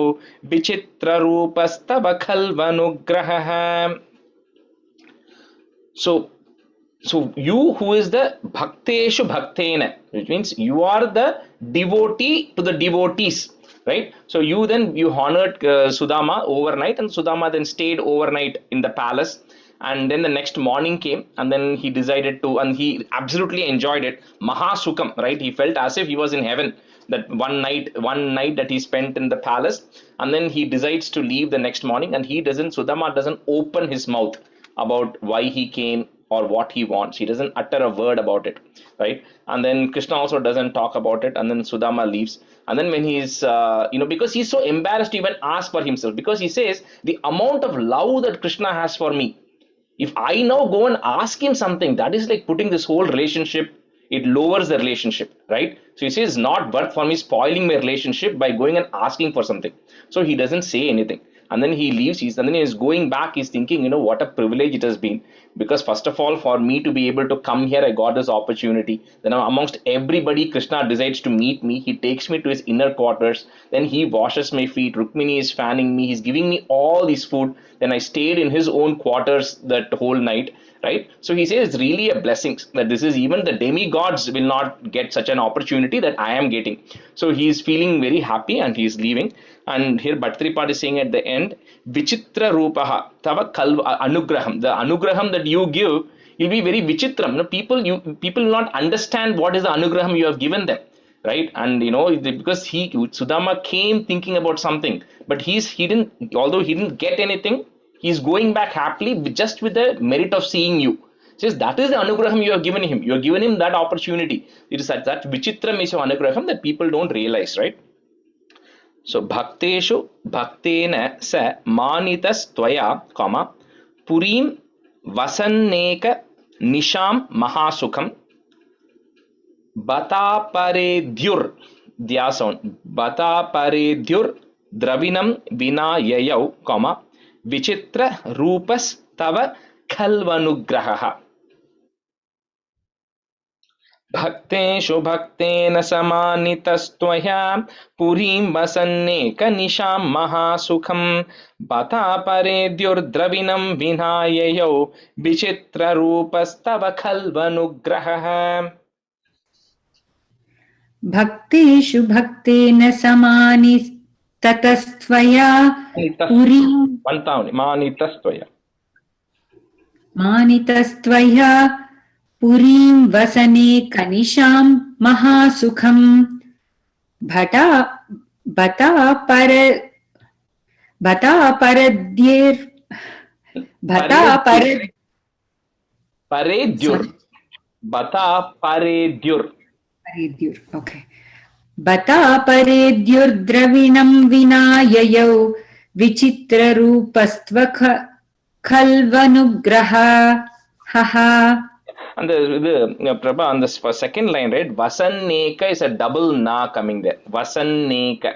विचित्ररूपस्तव खल्वनुग्रहः. So you who is the bhakteshu bhaktena, which means you are the devotee to the devotees, right? So you honored Sudama overnight, and Sudama then stayed overnight in the palace, And then the next morning came, and then he decided to, and he absolutely enjoyed it. Mahasukam, right? He felt as if he was in heaven. That one night that he spent in the palace, and then he decides to leave the next morning, and Sudama doesn't open his mouth about why he came or what he wants. He doesn't utter a word about it, right? And then Krishna also doesn't talk about it, and then Sudama leaves. And then when he's, because he's so embarrassed to even ask for himself, because he says the amount of love that Krishna has for me, if I now go and ask him something, that is like putting this whole relationship, it lowers the relationship, right? So he says it's not worth for me spoiling my relationship by going and asking for something. So he doesn't say anything. And then he leaves, and then he's going back, he's thinking, what a privilege it has been. Because first of all, for me to be able to come here, I got this opportunity. Then amongst everybody, Krishna decides to meet me. He takes me to his inner quarters. Then he washes my feet. Rukmini is fanning me. He's giving me all this food. Then I stayed in his own quarters that whole night, right? So he says it's really a blessing that this is, even the demigods will not get such an opportunity that I am getting. So he's feeling very happy and he's leaving. And here Bhattripad is saying at the end, Vichitra Rupaha Tava Kalva Anugraham. The Anugraham that you give will be very Vichitram. People will not understand what is the Anugraham you have given them. Right. And because Sudama came thinking about something, but although he didn't get anything, he's going back happily just with the merit of seeing you. Says that is the Anugraham you have given him. You have given him that opportunity. It is that Vichitram is your Anugraham that people don't realize, right? So bhakteshu bhaktena sa manitas tvaya, purim vasanneka nisham mahasukham bataparedhyur dhyason bataparedhyur dravinam vina yayau, vichitra rupas tava khalvanugraha. Bhakteshu bhaktena samanitastvaya purim vasanneka nisham mahasukham bataparedhyur dravinam vinayayau vichitra rupastava khalvanugraha. Bhakteshu bhaktena samani tatastvaya purim manitastvaya purim vasane kanisham mahasukham bata paradhyur okay. Bata paredhyur dravinam vinayayau vichitra rupastva khalvanugraha. Haha. And Prabha, on this for second line, right? Vasanneka is a double na coming there. Vasanneka.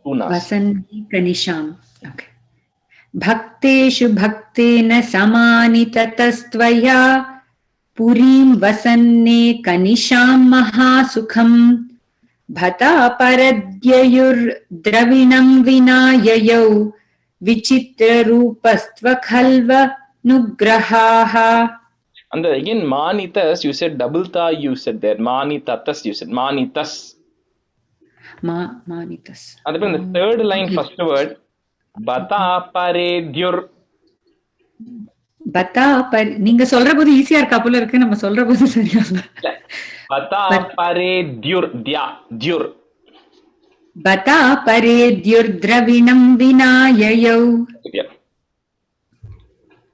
Two nas. Vasanneka nisham. Okay. Bhakteshu bhaktena samani tatastvaya purim vasanne kanisham mahasukham bhata paradyayur dravinam vinayayau vichitra rupastva khalva nugrahaha. And again, manitas, you said double ta, you said there. Manitatas, you said. Manitas. Manitas. And then the third line, first word, bata paredhyur. நீங்க சொல்ற போது ஈஸியா இருக்கா போல இருக்கு, நம்ம சொல்ற போது சரியா இல்ல. Bata paredhyur dyur. Bata paredhyur dravinam vinayayau. Yeah.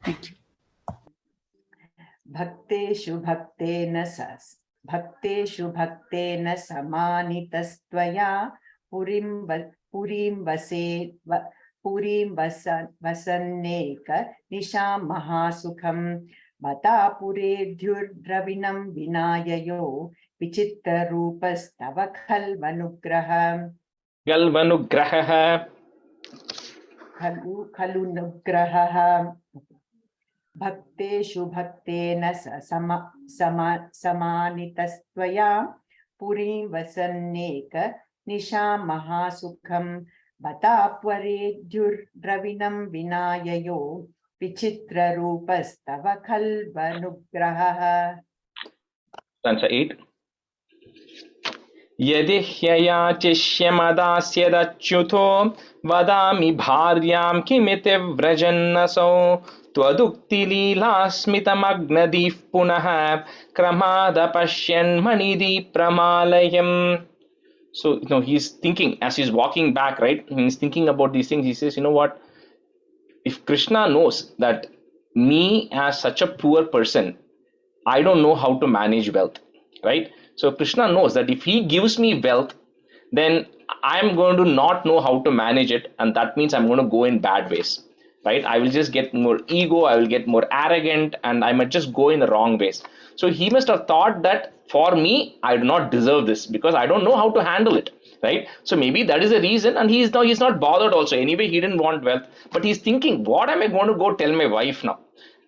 Thank you. Bhakteshu bhaktena samanitastvaya purim vasanneka nisham mahasukham bata puredhyur dravinam vinayayo vichitra rupastava khalvanugraha. Khalunugraha. Bhakteshu bhaktena samanitastvaya purim vasanneka nisham mahasukham bata paredhyur dravinam vinayayo vichitra rupastava khalvanugraha. Answer 8. Yadi hyaya chishyamadasyadachyuto vadami bharyam kimite vrajannaso त्वदुक्तिलीलास्मितमग्नदीः पुनः क्रमादपश्यन्मणिदीप्रमालयम्. So, he's thinking as he's walking back, right? He's thinking about these things. He says, what? If Krishna knows that me as such a poor person, I don't know how to manage wealth, right? So Krishna knows that if he gives me wealth, then I'm going to not know how to manage it, and that means I'm going to go in bad ways, right? I will just get more ego, I will get more arrogant, and I might just go in the wrong ways. So he must have thought that for me, I do not deserve this because I don't know how to handle it, right? So maybe that is the reason, and he's not bothered also. Anyway, he didn't want wealth, but he's thinking, what am I going to go tell my wife now,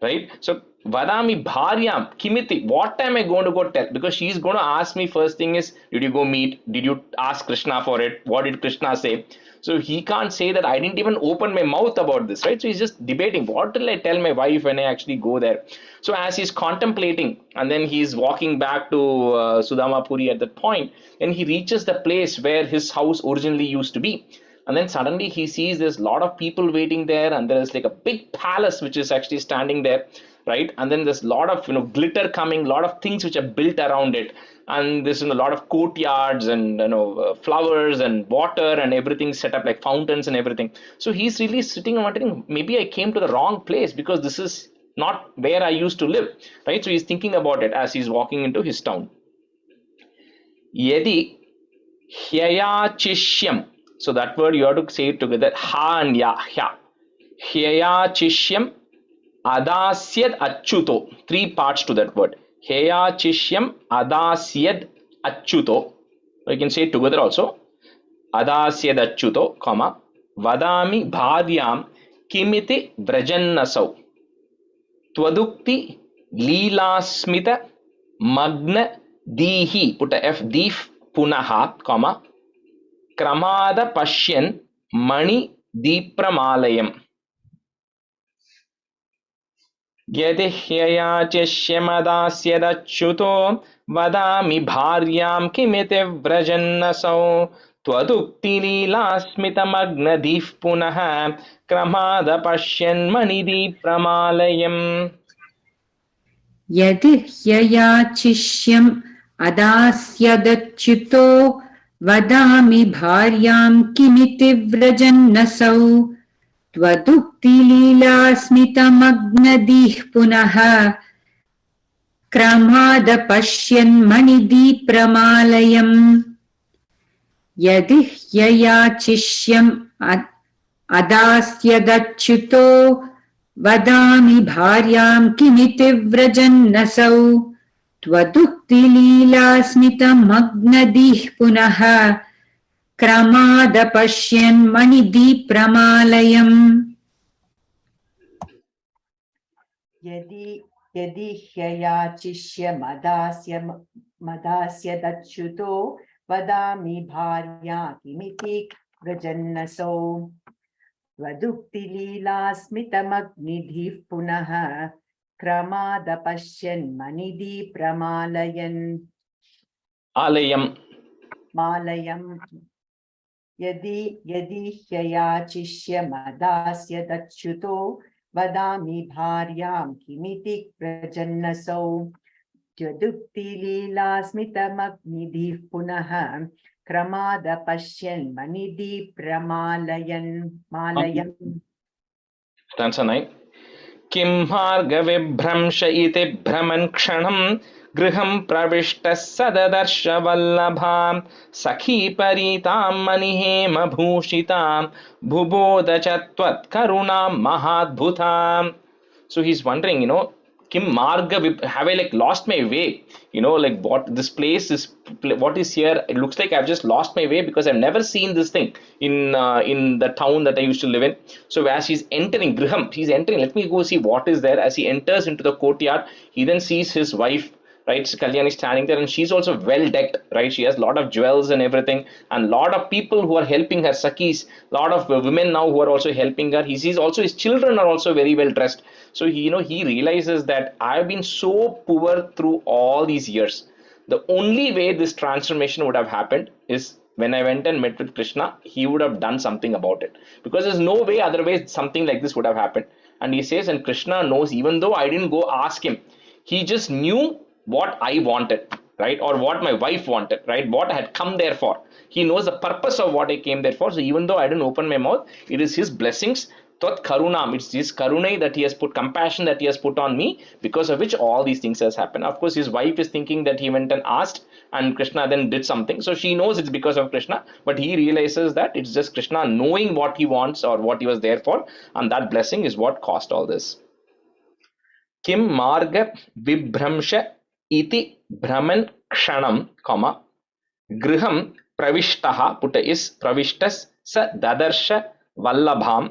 right? So vadami bharyam kimiti, what am I going to go tell? Because she's going to ask me first thing is, did you go meet? Did you ask Krishna for it? What did Krishna say? So he can't say that I didn't even open my mouth about this, right? So he's just debating, what will I tell my wife when I actually go there? So as he's contemplating, and then he's walking back to Sudama Puri at that point, and he reaches the place where his house originally used to be. And then suddenly he sees there's a lot of people waiting there, and there is like a big palace which is actually standing there, right? And then there's a lot of glitter coming, a lot of things which are built around it, and there's a lot of courtyards and flowers and water and everything set up like fountains and everything. So he's really sitting and wondering, maybe I came to the wrong place because this is not where I used to live, right? So he's thinking about it as he's walking into his town. Yedi hyayachishyam. So that word you have to say it together. Ha and ya. Hya. Hyayachishyam adasyad achyuto. 3 parts to that word. Hyayachishyam adasyad achyuto. You can say it together also. Adasyad achyuto, comma. Vadami bharyam kimiti vrajannasau. Twadukti leelasmita magna dihi. Put a F, deef punaha, comma. Kramada pashyan mani deepramalayam. Yadi hyayachishyamadasyadachyuto vadami bharyam kimite vrajannasau twadukti leelasmitamagnadeef punaha kramada pashyan mani deepramalayam. यदि ह्ययाचिष्यम् अदास्यदच्युतो वदामि भार्यां किमिति व्रजन्नसौ त्वदुक्तिलीलास्मितमग्नदीः पुनः क्रमादपश्यन्मणिदीप्रमालयम्. यदि ह्ययाचिष्यम् अदास्यदच्युतो वदामि भार्यां किमिति व्रजन्नसौ त्वदुक्तिलीलास्मितमग्नदीः पुनः क्रमादपश्यन्मणिदीप्रमालयम्. यदि ह्ययाचिष्यमदास्यदच्युतो वदामि भार्या किमिति व्रजन्नसौ त्वदुक्तिलीलास्मितमग्निधिः पुनः क्रमादपश्यन्मणिदीप्रमालयन्. Alayam. मालयम्. यदि ह्ययाचिष्यमदास्यदच्युतो वदामि भार्यां किमिति व्रजन्नसौ त्वदुक्तिलीलास्मितमग्निधिः पुनः क्रमादपश्यन्मणिदीप्रमालयन्. मालयम्. Stanza 9. किं मार्गविभ्रंश इति भ्रमन् क्षणं गृहं प्रविष्टः सददर्श वल्लभां सखीपरीतां मणिहेमभूषितां बुबोध च त्वत्करुणां महाद्भुताम्. So he's wondering, Kim Marga, have I like lost my way? Like what this place is, what is here? It looks like I've just lost my way because I've never seen this thing in the town that I used to live in. So as he's entering Griham, he's entering. Let me go see what is there. As he enters into the courtyard, he then sees his wife, right? So Kalyani is standing there, and she's also well decked, right? She has a lot of jewels and everything, and a lot of people who are helping her, Sakis, a lot of women now who are also helping her. He sees also his children are also very well dressed. So he realizes that I've been so poor through all these years. The only way this transformation would have happened is when I went and met with Krishna. He would have done something about it, because there's no way otherwise something like this would have happened. And he says, and Krishna knows, even though I didn't go ask him, he just knew what I wanted, right? Or what my wife wanted, right? What I had come there for. He knows the purpose of what I came there for. So even though I didn't open my mouth, it is his blessings. Tat karunam, it's his karunai that he has put, compassion that he has put on me, because of which all these things has happened. Of course, his wife is thinking that he went and asked, and Krishna then did something. So she knows it's because of Krishna, but he realizes that it's just Krishna knowing what he wants or what he was there for, and that blessing is what caused all this. Kim marga vibhramsha iti brahman kshanam, comma, griham pravishtaha, putta is pravishtas sa dadarsha vallabham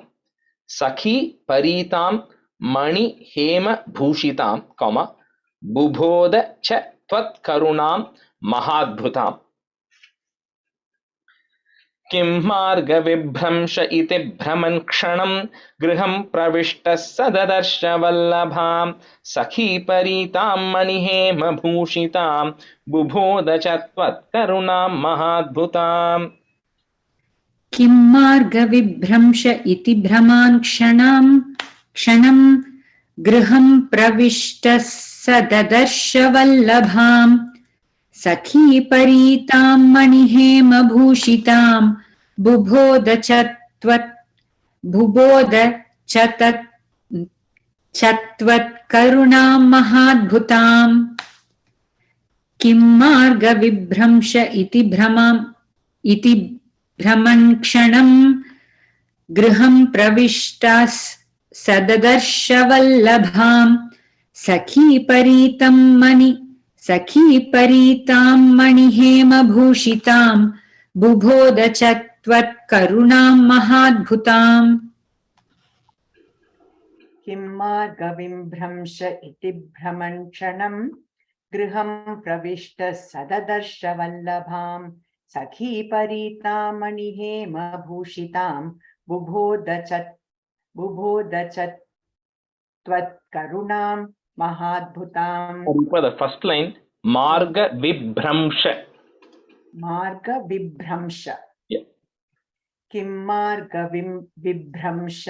sakhi paritam mani hema bhushitam, comma, bubhoda cha tvat karunam mahadbhutam. Kim marga vibhramsha iti brahman kshanam griham pravishtas sadadarsha vallabham sakhi paritam mani hema bhushitam bubhoda cha tvat karunam mahadbhutam. किं मार्गविभ्रंश इति भ्रमान् क्षणं गृहं प्रविष्टः स ददर्श वल्लभां सखीपरीतां मणिहेमभूषितां बुबोध च त्वत्करुणां महाद्भुताम्. किं मार्गविभ्रंश इति भ्रमन् क्षणं गृहं प्रविष्टः सददर्श वल्लभां सखीपरीतां मणिहेमभूषितां बुबोध च त्वत्करुणां महाद्भुताम्. किं मार्गविभ्रंश इति भ्रमन् क्षणं गृहं प्रविष्टः सददर्श वल्लभां सखीपरीतां मणिहेमभूषितां बुबोध च त्वत्करुणां महाद्भुताम्. The first line, marga vibhramsha. मार्गविभ्रंश. Yeah. किं मार्गविभ्रंश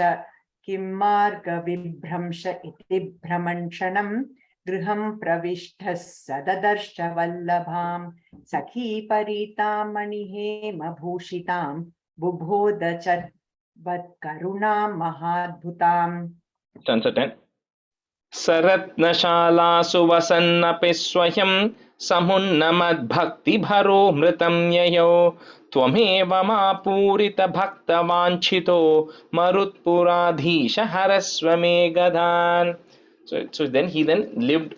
इति भ्रमन् क्षणं गृहं प्रविष्टः सददर्श वल्लभां सखीपरीतां मणिहेमभूषितां बुबोध च त्वत्करुणां महाद्भुताम्. सरत्नशालासु वसन्नपि स्वयं समुन्नमद्भक्तिभरो मृतं ययौ त्वमेव मापूरितभक्तवाञ्छितो मरुत्पुराधीश हरस्व मे गदान्. So then he lived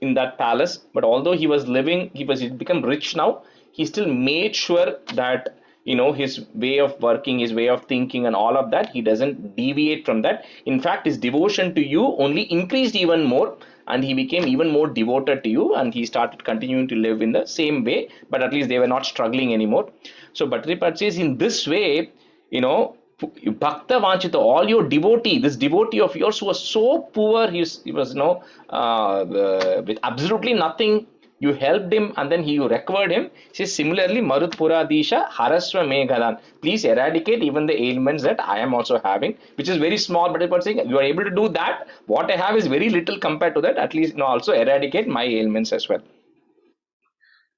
in that palace, but although he was living, he become rich now, he still made sure that his way of working, his way of thinking and all of that, he doesn't deviate from that. In fact, his devotion to you only increased even more, and he became even more devoted to you, and he started continuing to live in the same way, but at least they were not struggling anymore. So Bhattaripat says, in this way, Bhakta Vanchita, all your devotee, this devotee of yours who was so poor, he was with absolutely nothing, you helped him and then you recovered him. He says, similarly, Marutpuradisha Haraswa Megadan, please eradicate even the ailments that I am also having, which is very small, but if saying you are able to do that, what I have is very little compared to that, at least also eradicate my ailments as well.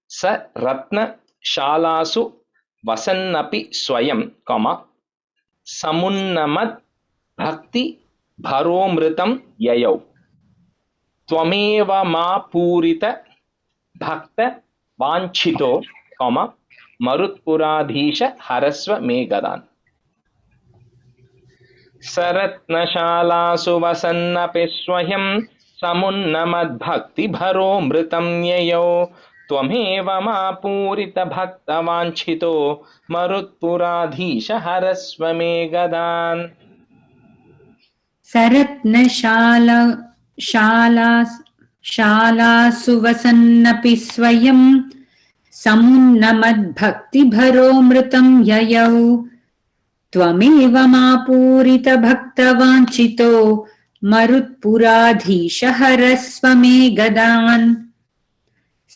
Sa Ratna Shalasu Vasannapi Swayam, Samunnamad Bhakti Bharomritam Yayau Tvameva Ma Purita Bhakta Vanchito, Marutpuradhisha Harasva Me Gadan. Saratnashala Suvasannapi Swayam Samunnamad Bhakti Bharomritam Yayau Tvameva Ma Purita Bhakta Vanchito Marutpuradhisha Harasva Me Gadan. शालासु वसन्नपि स्वयं समुन्नमद्भक्तिभरोमृतं ययौ त्वमेव मापूरितभक्तवाञ्छितो मरुत्पुराधीश हरस्व मे गदान्.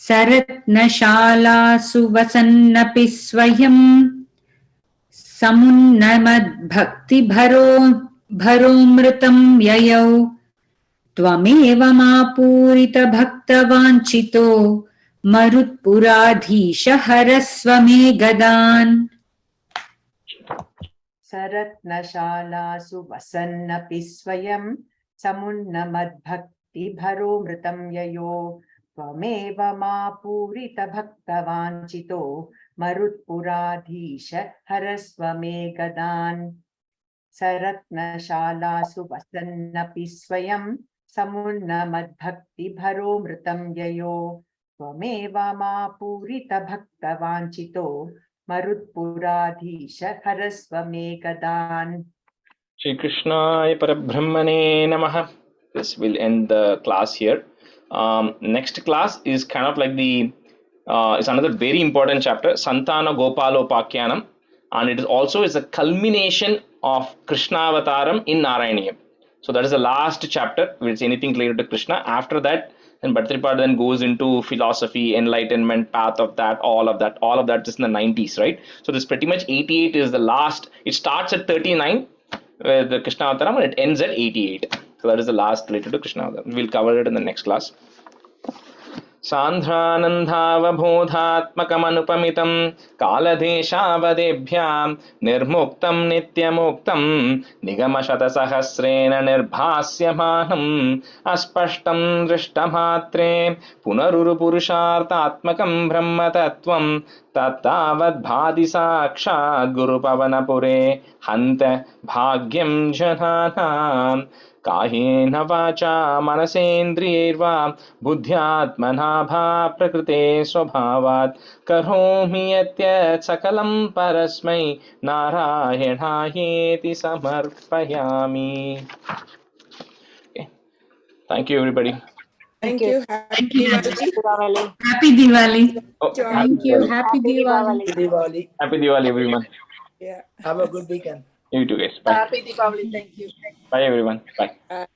सरत्नशालासु वसन्नपि स्वयं समुन्नमद्भक्तिभरो भरोमृतं ययौ त्वमेव मापूरितभक्तवाञ्छितो मरुत्पुराधीश हरस्व मे गदान् सरत्नशालासु वसन्नपि स्वयं समुन्नमद्भक्तिभरोमृतं ययो त्वमेव मापूरितभक्तवाञ्छितो मरुत्पुराधीश हरस्व मे गदान् सरत्नशालासु वसन्नपि स्वयं समुन्नमद्भक्तिभरोमृतं ययो त्वमेव मापूरितभक्तवाञ्छितो मरुत्पुराधीश हरस्व मे गदान् Shri Krishnaya Parabrahmane Namaha. This will end the class here. Next class is kind of like it's another very important chapter, Santana Gopalopakyanam, and it is also is a culmination of Krishna Avataram in Narayaneeyam. So that is the last chapter, which is anything related to Krishna. After that, then Bhattacharya then goes into philosophy, enlightenment, path of that, all of that is in the 90s, right? So this pretty much 88 is the last. It starts at 39 with the Krishna Avataram and it ends at 88. So that is the last related to Krishna Avataram. We'll cover it in the next class. सान्ध्रानन्दावबोधात्मकमनुपमितं कालदेशावदेभ्यां निर्मुक्तं नित्यमुक्तं निगमशतसहस्रेण निर्भास्यमानम् अस्पष्टं दृष्टमात्रे पुनरुरुपुरुषार्थात्मकं ब्रह्मतत्त्वं तत्तावद्भाति साक्षात् गुरुपवनपुरे हन्त भाग्यं जनानाम् कायेन वाचा मनसेन्द्रियैर्वा बुद्ध्यात्मना भा प्रकृते स्वभावात् करोमि यत् सकलं परस्मै नारायणायेति समर्पयामि. Okay. Thank you everybody. Thank you. Happy Diwali. Happy Diwali. Oh, Thank you. Happy Diwali. Diwali. Happy Diwali everyone. Yeah. Have a good weekend. You too guys. Bye. Happy Diwali. Thank you. Bye everyone. Bye.